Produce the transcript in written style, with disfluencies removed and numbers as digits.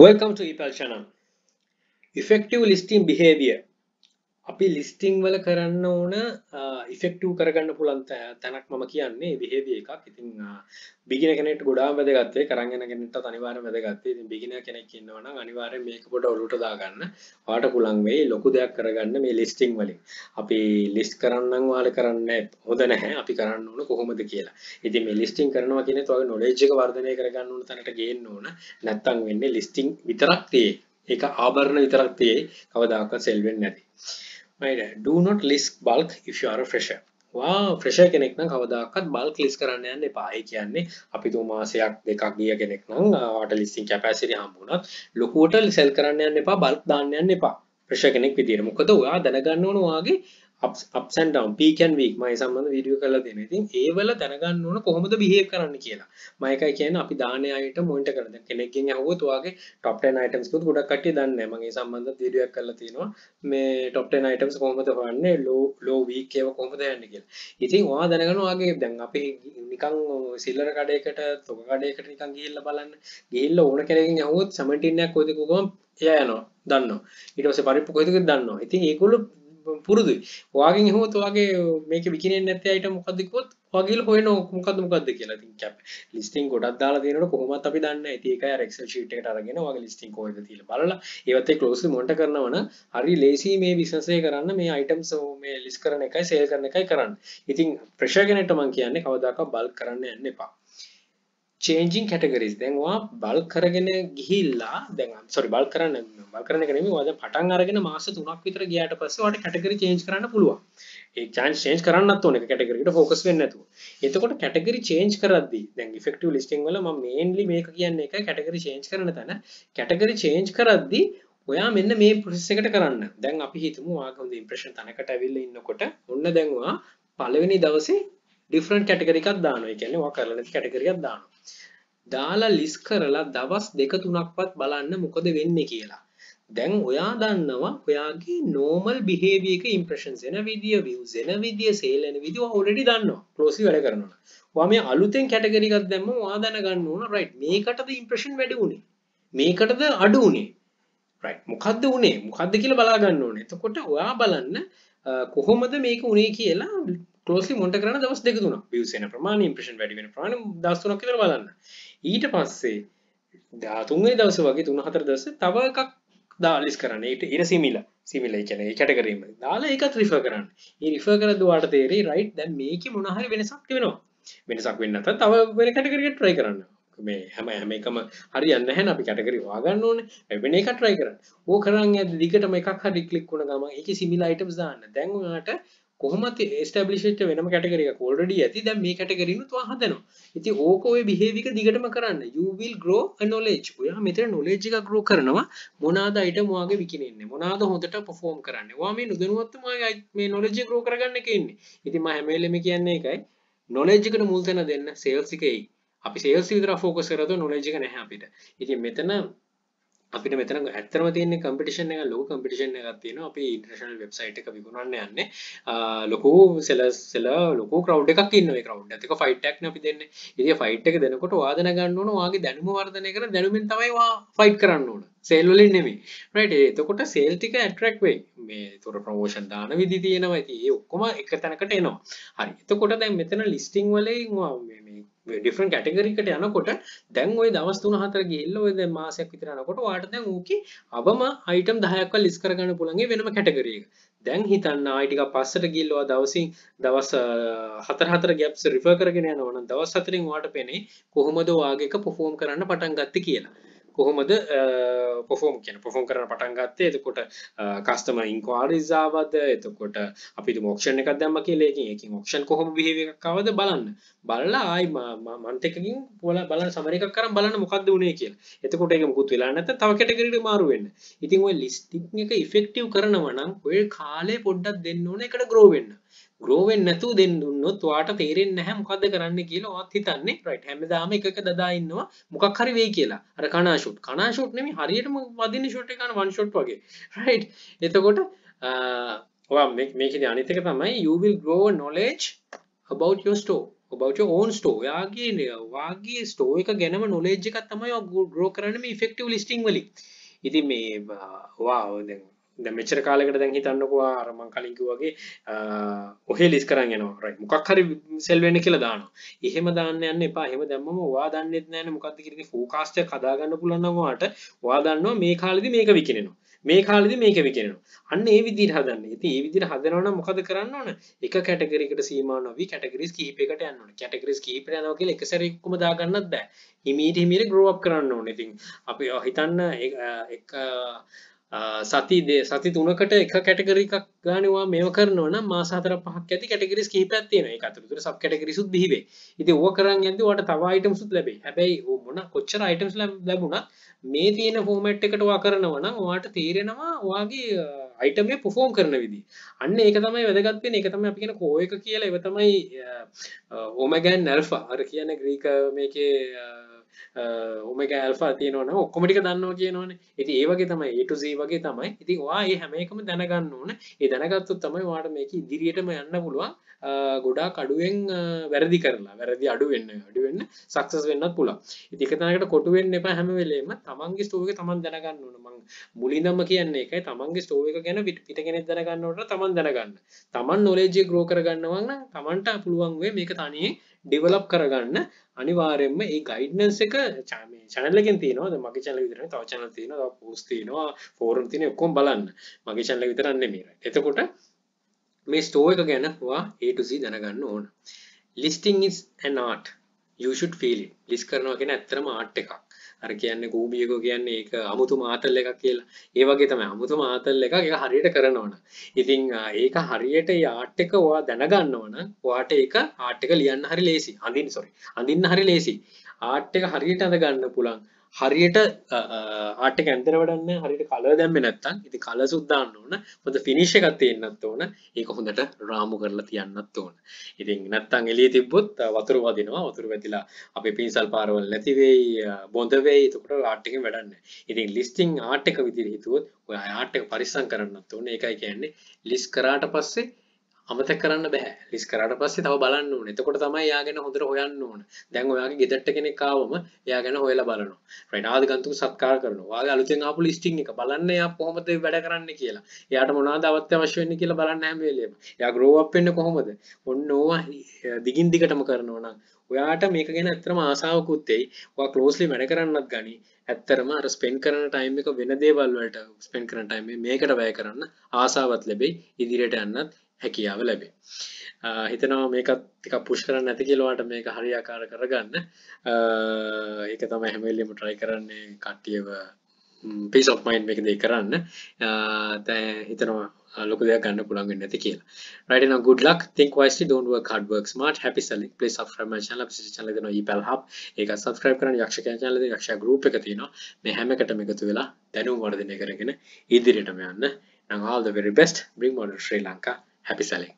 Welcome to EPL channel. Effective listing behavior. අපි listing වල කරන්න ඕන effective කරගන්න පුළුවන් තැනක් මම කියන්නේ behavior එකක්. ඉතින් beginner කෙනෙක්ට ගොඩාක් වැදගත් වෙයි. කරන් යන කෙනෙක්ටත් අනිවාර්යයෙන් වැදගත් වෙයි. ඉතින් beginner කෙනෙක් ඉන්නවා නම් අනිවාර්යයෙන් මේක පොඩ ඔලුවට දාගන්න. ඔයාලට පුළුවන් වෙයි ලොකු දෙයක් කරගන්න මේ listing වලින්. අපි list කරන්නම් ඔයාලා කරන්නේ හොඳ නැහැ. අපි කරන්න ඕන කොහොමද කියලා. ඉතින් මේ listing කරනවා කියන්නේ ඔයාගේ knowledge එක වර්ධනය කරගන්න ඕන තැනට ගේන්න ඕන. නැත්තම් වෙන්නේ listing විතරක් තියෙයි. ඒක ආභරණ විතරක් තියෙයි. කවදාකවත් sell වෙන්නේ නැති. Right. Do not list bulk if you are a fresher. Fresher කෙනෙක් නම් කවදාකවත් bulk list කරන්න යන්න එපා. ඒ කියන්නේ අපි තුන් මාසයක් දෙකක් ගිය කෙනෙක් නම් ඔයාට listing capacity හම්බුණත් ලොකුවට sell කරන්න යන්න එපා, bulk දාන්න යන්න එපා. fresher කෙනෙක් විදියට. මොකද ඔයා දැනගන්න ඕන ඔයාගේ ups and down, peak and week මම සම්බන්ධ වීඩියෝ කරලා දෙනවා. ඉතින් ඒ වල දැනගන්න ඕන කොහොමද behave කරන්න කියලා. මම එකයි කියන්නේ අපි දාන්නේ item monitor කරන. දැන් කෙනෙක්ගෙන් අහුවොත් ඔයාගේ top 10 items කිව්වොත් ගොඩක් කට්ටිය දන්නේ නැහැ. මම ඒ සම්බන්ධ වීඩියෝ එකක් කරලා තියෙනවා. මේ top 10 items කොහොමද හොයන්නේ, low week ඒවා කොහොමද යන්නේ කියලා. ඉතින් ඔයා දැනගන්න ඔයාගේ දැන් අපි නිකන් සිල්ලර කඩේකට, තොග කඩේකට නිකන් ගිහිල්ලා බලන්න. ගිහිල්ලා ඕන කෙනෙක්ගෙන් අහුවොත් 17 එකක් කොයිද කිව්වම එයා යනවා. දන්නවා. ඊට පස්සේ පරිප්පු කොයිද කියලා දන්නවා. ඉතින් ඒගොල්ලෝ පුරුදුයි. ඔයාගෙන් අහුවොත් ඔයාගේ මේක විකිනෙන්නේ නැති අයිටම් මොකද්ද කිව්වොත් ඔයා ගිහලා හොයනවා මොකද්ද කියලා. ඉතින් කැප් ලිස්ටිං ගොඩක් දාලා තියෙනකොට කොහොමවත් අපි දන්නේ නැහැ. ඉතින් ඒකයි අර Excel sheet එකට අරගෙන ඔයාගේ ලිස්ටිං කොහෙද කියලා බලලා ඒවත් එක්ක closely monitor කරනවා නම් හරි ලේසි මේ business එක කරන්න මේ items මේ list කරන එකයි sale කරන එකයි කරන්න. ඉතින් pressure කෙනෙක්ට මම කියන්නේ කවදාකවත් bulk කරන්න යන්න එපා. changing categories. දැන් ඔයා bulk කරගෙන ගිහිල්ලා දැන් bulk කරන්න එක නෙමෙයි ඔයා දැන් පටන් අරගෙන මාස 3ක් විතර ගියාට පස්සේ ඔයාට category change කරන්න පුළුවන්. ඒ change කරන්නත් ඕනේ category එකට focus වෙන්නේ නැතුව. එතකොට category change කරද්දී දැන් effective listing වල මම mainly මේක කියන්නේ එකයි category change කරන තැන category change කරද්දී ඔයා මෙන්න මේ process එකට කරන්න. දැන් අපි හිතමු ඔයාගේ හොඳ impression තැනකට ඇවිල්ලා ඉන්නකොට ඔන්න දැන් ඔයා පළවෙනි දවසේ different category එකක් දානවා. ඒ කියන්නේ ඔයා කරලා නැති category එකක් දානවා. දාලා list කරලා දවස් 2-3ක්වත් බලන්න මොකද වෙන්නේ කියලා. දැන් ඔයා දන්නවා ඔයාගේ normal behavior එක impressions එන විදිය, views එන විදිය, sale එන විදිය ඔයා already දන්නවා. closely වැඩ කරනවා. ඔයා මේ අලුතෙන් category එකක් දැම්මම ඔයා දැනගන්න ඕන right මේකටද impression වැඩි උනේ. මේකටද අඩු උනේ. right මොකද්ද උනේ? මොකද්ද කියලා බලා ගන්න ඕනේ. එතකොට ඔයා බලන්න කොහොමද මේක උනේ කියලා closely monitor කරන දවස් 2-3ක් views එන ප්‍රමාණය impression වැඩි වෙන ප්‍රමාණය දවස් 3ක් විතර බලන්න. ඊට පස්සේ 3 වෙනි දවසේ වගේ 3-4 දවසේ තව එකක් list කරන්න. ඊට similar කියන්නේ ඒ category එකම දාලා ඒකත් refer කරන්න. මේ refer කරද්දී ඔයාලට තේරෙයි right දැන් මේකේ මොන හරි වෙනසක් වෙනවා. වෙනසක් වෙන්නේ නැත්නම් තව වෙන category එකක් try කරන්න. මේ හැම එකම හරියන්නේ නැහැ නේ අපි category හොයාගන්න ඕනේ. වෙන එකක් try කරන්න. ඕක කරන් යද්දි දිගටම එකක් හරි click වුණ ගමන් ඒකේ similar items දාන්න. දැන් ඔයාලට කොහොමද establish වෙච්ච වෙනම category එකක් already ඇති. දැන් මේ category නුත් ඔයා හදනවා. ඉතින් ඕක ඔය behavior එක දිගටම කරන්න. You will grow a knowledge. ඔයා මෙතන knowledge එක grow කරනවා. මොනවාද item ඔයාගේ විකිනෙන්නේ? මොනවාද හොඳට perform කරන්නේ? ඔයා මේ නොදැනුවත්වම මේ knowledge එක grow කරගන්න එක ඉන්නේ. ඉතින් මම හැම වෙලෙම කියන්නේ ඒකයි. knowledge එකට මුල් තැන දෙන්න sales එකේ. අපි sales විතර focus කරද්දී knowledge එක නැහැ අපිට. ඉතින් මෙතන අපිට මෙතන ඇත්තටම තියෙන competition එක ලොකු competition එකක් තියෙනවා. අපි international website එක විකුණන්න යන්නේ. ලොකු sellers ලොකු crowd එකක් ඉන්නවා. ඒ crowd එකත් එක්ක fight එකක් නේ අපි දෙන්නේ. ඉතින් fight එක දෙනකොට ඔයා දැනගන්න ඕන ඔයාගේ දැනුම වර්ධනය කරන දැනුමින් තමයි ඔයා fight කරන්න ඕන. sale වලින් නෙමෙයි. right එතකොට sale ටික attract වෙයි. මේ ඒතර promotion දාන විදි තියෙනවා. ඉතින් ඒ ඔක්කොම එක තැනකට එනවා. හරි. එතකොට දැන් මෙතන listing වලින් මේ different category එකට යනකොට දැන් ওই දවස් 3-4 ගිහිල්ලා ඔය දැන් මාසයක් විතර යනකොට ඔයාලට දැන් ඕකේ අවම item 10ක්වත් list කරගන්න පුළුවන් ඒ වෙනම category එක. දැන් හිතන්න ආයි ටිකක් පස්සට ගිහිල්ලා ඔයා දවස් 4 gaps refer කරගෙන යනවා නම් දවස් 4න් ඔයාලට පෙනේ කොහොමද ඔයාගේ එක perform කරන්න පටන් ගත්තේ කියලා. කොහොමද perform කරන්න පටන් ගත්තේ. එතකොට customer inquiries ආවද, එතකොට අපි තුමු auction එකක් දැම්ම කියලා ඒකෙන් auction කොහොම behavior එකක් ආවද බලලා ආයි month එකකින් බලන්න summary එකක් කරන් බලන්න මොකද්ද උනේ කියලා. එතකොට ඒක මුකුත් වෙලා නැත්නම් තව category එකට මාරු වෙන්න. ඉතින් ඔය listing එක effective කරනවා නම් ඔය කාලේ පොඩ්ඩක් දෙන්න ඕනේ ඒකට grow වෙන්න. grow වෙන්නේ නැතුව දෙන්න දුන්නොත් ඔයාට තේරෙන්නේ නැහැ මොකද්ද කරන්න කියලා. ඔයාත් හිතන්නේ right හැමදාම එක දදා ඉන්නවා මොකක් හරි වෙයි කියලා. අර කනා ෂොට් නෙමෙයි හරියටම වදින ෂොට් එක one shot වගේ. right එතකොට ඔයා මේකේ අනිත් එක තමයි you will grow knowledge about your store. about your own store. වාගේ store එක ගැනම knowledge එකක් තමයි grow කරන්නේ මේ effective listing වලින්. ඉතින් මේ දැන් මෙච්චර කාලයකට දැන් හිතන්නකෝ අර මම කලින් කිව්වා වගේ ඔහේ ලිස්ට් කරන් යනවා රයිට් මොකක් හරි සෙල් වෙන්න කියලා දානවා. එහෙම දාන්න යන්න එපා. එහෙම දැම්මම ඔයා දන්නේත් නැහැනේ මොකද්ද කියන එක ෆෝකාස්ට් එක හදා ගන්න පුළුවන් නම් ඔයාට ඔයා දන්නවා මේ කාලෙදි මේක විකිනෙනවා. මේ කාලෙදි මේක විකිනෙනවා. අන්න ඒ විදිහට හදන්න. ඉතින් ඒ විදිහට හදනවා නම් මොකද කරන්න ඕන? එක කැටගරි එකට සීමා නොවි කැටගරිස් කිහිපයකට යන්න ඕන. කැටගරිස් කිහිපයකට යනවා කියලා එක සැරේ ඔක්කොම දා ගන්නත් බෑ. හිමීට grow up කරන්න ඕනේ. ඉතින් අපි හිතන්න එක සති 3කට එක කැටගරි එකක් ගානවා මේව කරනවා නම් මාස 4-5ක් ඇති කැටගරිස් කිහිපයක් තියෙනවා. ඒක අතරතුර සබ් කැටගරිස් උත් බිහි වෙයි. ඉතින් ඕක කරන් යද්දී ඔයාලට තව අයිටම්ස් උත් ලැබෙයි. හැබැයි මොන කොච්චර අයිටම්ස් ලැබුණත් මේ තියෙන ෆෝමැට් එකට ඔයා කරනවා නම් ඔයාට තේරෙනවා ඔයාගේ අයිටම් එක perform කරන විදිහ. අන්න ඒක තමයි වැදගත් වෙන්නේ. ඒක තමයි අපි කියන කෝ එක කියලා. ඒක තමයි ඔමෙගා and ඇල්ෆා. අර කියන්නේ ග්‍රීක මේකේ ඔමෙගා ඇල්ෆා තියෙනවා නම් ඔක්කොම ටික දන්නවා කියනවනේ. ඉතින් ඒ වගේ තමයි A to Z වගේ තමයි. ඉතින් ඔයා මේ හැම එකම දැනගන්න ඕන. ඒ දැනගත්තොත් තමයි ඔයාට මේක ඉදිරියටම යන්න පුළුවන්. ගොඩාක් අඩුවෙන් වැරදි කරලා වැරදි අඩු වෙන්න සක්සස් වෙන්නත් පුළුවන්. ඉතින් එක තැනකට කොටු වෙන්න එපා හැම වෙලේම. තමන්ගේ ස්ටෝර් එක තමන් දැනගන්න ඕන. මම මුලින්ම කියන්නේ ඒකයි. තමන්ගේ ස්ටෝර් එක ගැන පිට කෙනෙක් දැනගන්න ඕනට තමන් දැනගන්න. තමන් knowledge එක grow කරගන්නවා නම් තමන්ට පුළුවන් වෙයි මේක තනියෙන් develop කරගන්න. අනිවාර්යයෙන්ම මේ ගයිඩ්නස් එක මේ channel එකෙන් තියෙනවා. දැන් මගේ channel විතරනේ තව channel තියෙනවා, තව post තියෙනවා, forum තියෙනවා ඔක්කොම බලන්න. මගේ channel එක විතරක් නෙමෙයි. එතකොට මේ store එක ගැන ඔයා A to Z දැනගන්න ඕන. Listing is an art. You should feel it. list කරනවා කියන්නේ ඇත්තටම art එකක්. අර කියන්නේ කූඹියකෝ කියන්නේ ඒක අමුතු මාතල් එකක් කියලා. ඒ වගේ තමයි අමුතු මාතල් එකක් ඒක හරියට කරනවනම්. ඉතින් ඒක හරියට ඒ ආර්ට් එක ඔයා දැනගන්නවනම් ඔයාට ඒක ආර්ට් එක ලියන්න හරි ලේසි. අඳින්න හරි ලේසි. ආර්ට් එක හරියට අඳ ගන්න පුළුවන්. හරියට ආර්ට් එක ඇඳලා වැඩන්නේ හරියට කලර් දැම්මේ නැත්තම් ඉතින් කලර්ස් උත් දාන්න ඕන. හොඳ ෆිනිෂ් එකක් තියෙන්නත් ඕන. ඒක හොඳට රාමු කරලා තියන්නත් ඕන. ඉතින් නැත්තම් එළිය තිබ්බොත් වතුර වදිනවා. වතුර වැදිලා අපේ පින්සල් පාරවල් නැති වෙයි, බොඳ වෙයි. එතකොට ආර්ට් එකෙන් වැඩක් නැහැ. ඉතින් ලිස්ටිං ආර්ට් එක විදිහට හිතුවොත් ඔය ආර්ට් එක පරිස්සම් කරන්නත් ඕන. ඒකයි කියන්නේ ලිස්ට් කරාට පස්සේ අමතක කරන්න බෑ. ලිස්ට් කරාට පස්සේ තව බලන්න ඕනේ. එතකොට තමයි යා ගැන හොඳට හොයන්න ඕන. දැන් ඔයාගේ ගෙදරට කෙනෙක් ආවම එයා ගැන හොයලා බලනවා. රයිට් ආදිගන්තුක සත්කාර කරනවා. ඔයාගේ අලුතෙන් ආපු ලිස්ටිං එක බලන්න එයා කොහොමද වැඩ කරන්නේ කියලා. එයාට මොනවද අවශ්‍ය වෙන්නේ කියලා බලන්න හැම වෙලේම. එයා grow up වෙන්නේ කොහොමද? ඔන්න ඕවා දිගින් දිගටම කරනවා නම් ඔයාට මේක ගැන ඇත්තටම ආසාවකුත් එයි. ඔයා closely වැඩ කරන්නත් ගනි. ඇත්තටම අර ස්පෙන්ඩ් කරන ටයිම් එක වෙන දේවල් වලට ස්පෙන්ඩ් කරන ටයිම් එක මේකට වැය කරන්න ආසාවත් ලැබෙයි. ඉදිරියට යන්නත් හැකියාව ලැබේ. හිතනවා මේකත් ටිකක් පුෂ් කරන්න නැති කියලා ඔයාලට මේක හරියාකාර කරගන්න. ඒක තමයි හැම වෙලෙම try කරන්නේ කට්ටියව peace of mind මේක දෙක කරන්න. දැන් හිතනවා ලොකු දෙයක් ගන්න පුළුවන් වෙන්නේ නැති කියලා. Right now good luck. Think wisely, don't work hard, work smart. Happy selling. Please subscribe my channel. අපේ channel එක දෙනවා EPAL Hub. ඒක subscribe කරන්න යක්ෂකයන් channel එක යක්ෂයා group එක තියෙනවා. මේ හැම එකටම එකතු වෙලා දැනුම වර්ධනය කරගෙන ඉදිරියටම යන්න. Now all the very best. Bring modern Sri Lanka. Happy selling.